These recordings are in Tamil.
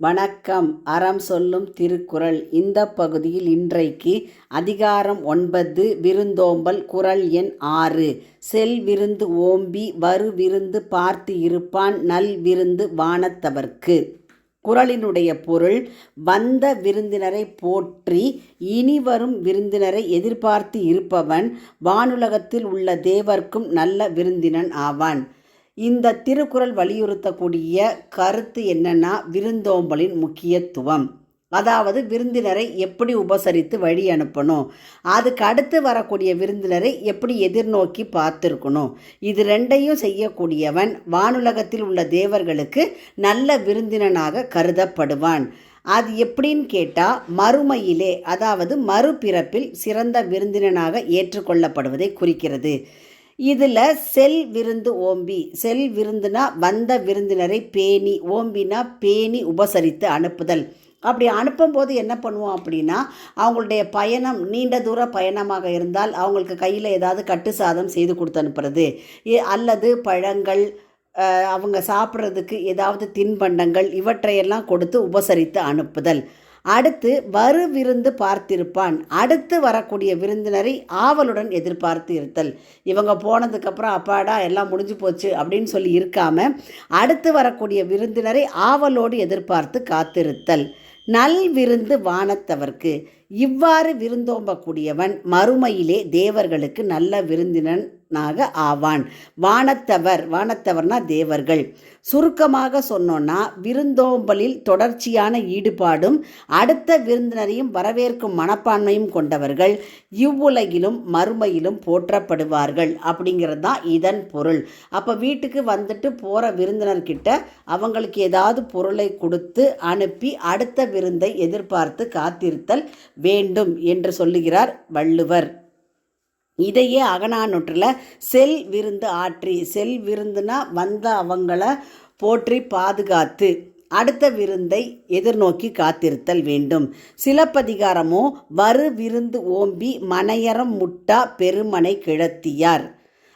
வணக்கம். அறம் சொல்லும் திருக்குறள். இந்த பகுதியில் இன்றைக்கு அதிகாரம் 9 விருந்தோம்பல். குறள் எண் 6. செல் விருந்து ஓம்பி வரு விருந்து பார்த்து இருப்பான் நல் விருந்து வானத்தவர்க்கு. குறளினுடைய பொருள்: வந்த விருந்தினரை போற்றி இனிவரும் விருந்தினரை எதிர்பார்த்து இருப்பவன் வானுலகத்தில் உள்ள தேவர்க்கும் நல்ல விருந்தினன் ஆவான். இந்த திருக்குறள் வலியுறுத்தக்கூடிய கருத்து என்னன்னா, விருந்தோம்பலின் முக்கியத்துவம். அதாவது விருந்தினரை எப்படி உபசரித்து வழி அனுப்பணும், அதுக்கு அடுத்து வரக்கூடிய விருந்தினரை எப்படி எதிர்நோக்கி பார்த்துருக்கணும். இது ரெண்டையும் செய்யக்கூடியவன் வானுலகத்தில் உள்ள தேவர்களுக்கு நல்ல விருந்தினனாக கருதப்படுவான். அது எப்படின்னு கேட்டால், மறுமையிலே, அதாவது மறுபிறப்பில் சிறந்த விருந்தினனாக ஏற்றுக்கொள்ளப்படுவதை குறிக்கிறது. இதில் செல் விருந்து ஓம்பி, செல் விருந்துனா வந்த விருந்தினரை பேணி, ஓம்பினா பேணி உபசரித்து அனுப்புதல். அப்படி அனுப்பும்போது என்ன பண்ணுவோம் அப்படின்னா, அவங்களுடைய பயணம் நீண்ட தூர பயணமாக இருந்தால் அவங்களுக்கு கையில் ஏதாவது கட்டு சாதம் செய்து கொடுத்து அனுப்புறது, அல்லது பழங்கள், அவங்க சாப்பிட்றதுக்கு ஏதாவது தின்பண்டங்கள், இவற்றையெல்லாம் கொடுத்து உபசரித்து அனுப்புதல். அடுத்து வரு விருந்து பார்த்திருப்பான், அடுத்து வரக்கூடிய விருந்தினரை ஆவலுடன் எதிர்பார்த்து இருத்தல். இவங்க போனதுக்கப்புறம் அப்பாடா எல்லாம் முடிஞ்சு போச்சு அப்படின்னு சொல்லி இருக்காம, அடுத்து வரக்கூடிய விருந்தினரை ஆவலோடு எதிர்பார்த்து காத்திருத்தல். நல் விருந்து வானத்தவர்க்கு. இவ்வாறு விருந்தோம்பக்கூடியவன் மறுமையிலே தேவர்களுக்கு நல்ல விருந்தினனாக ஆவான். வானத்தவர், வானத்தவர்னா தேவர்கள். சுருக்கமாக சொன்னோன்னா, விருந்தோம்பலில் தொடர்ச்சியான ஈடுபாடும் அடுத்த விருந்தினரையும் வரவேற்கும் மனப்பான்மையும் கொண்டவர்கள் இவ்வுலகிலும் மறுமையிலும் போற்றப்படுவார்கள் அப்படிங்கிறது தான் இதன் பொருள். அப்போ வீட்டுக்கு வந்துட்டு போகிற விருந்தினர்கிட்ட அவங்களுக்கு ஏதாவது பொருளை கொடுத்து அனுப்பி அடுத்த விருந்தை எதிர்பார்த்து காத்திருத்தல் வேண்டும் என்று சொல்லுகிறார் வள்ளுவர். இதையே அகநானூற்றில் செல் விருந்து ஆற்றி, செல் விருந்துனா வந்த அவங்கள போற்றி பாதுகாத்து அடுத்த விருந்தை எதிர்நோக்கி காத்திருத்தல் வேண்டும். சிலப்பதிகாரமோ வரு விருந்து ஓம்பி மனையறம் முட்டா பெருமனை கிழத்தியார்.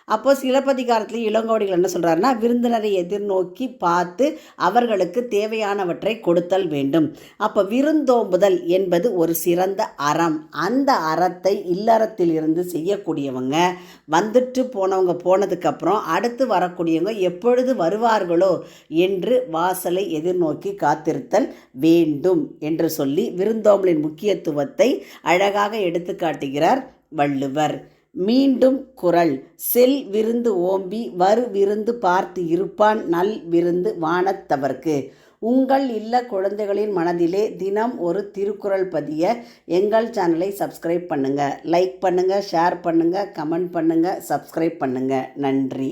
அப்போ சிலப்பதிகாரத்தில் இளங்கோவடிகள் என்ன சொல்கிறாருன்னா, விருந்தினரை எதிர்நோக்கி பார்த்து அவர்களுக்கு தேவையானவற்றை கொடுத்தல் வேண்டும். அப்போ விருந்தோம்புதல் என்பது ஒரு சிறந்த அறம். அந்த அறத்தை இல்லறத்தில் இருந்து செய்யக்கூடியவங்க வந்துட்டு போனவங்க போனதுக்கப்புறம் அடுத்து வரக்கூடியவங்க எப்பொழுது வருவார்களோ என்று வாசலை எதிர்நோக்கி காத்திருத்தல் வேண்டும் என்று சொல்லி விருந்தோம்பலின் முக்கியத்துவத்தை அழகாக எடுத்து காட்டுகிறார் வள்ளுவர். மீண்டும் குறள்: செல் விருந்து ஓம்பி வரு விருந்து பார்த்து இருப்பான் நல் விருந்து வானத்தவர்க்கு. உங்கள் இல்ல குழந்தைகளின் மனதிலே தினம் ஒரு திருக்குறள் பதிய எங்கள் சேனலை சப்ஸ்கிரைப் பண்ணுங்கள். லைக் பண்ணுங்கள், ஷேர் பண்ணுங்கள், கமெண்ட் பண்ணுங்கள், சப்ஸ்கிரைப் பண்ணுங்கள். நன்றி.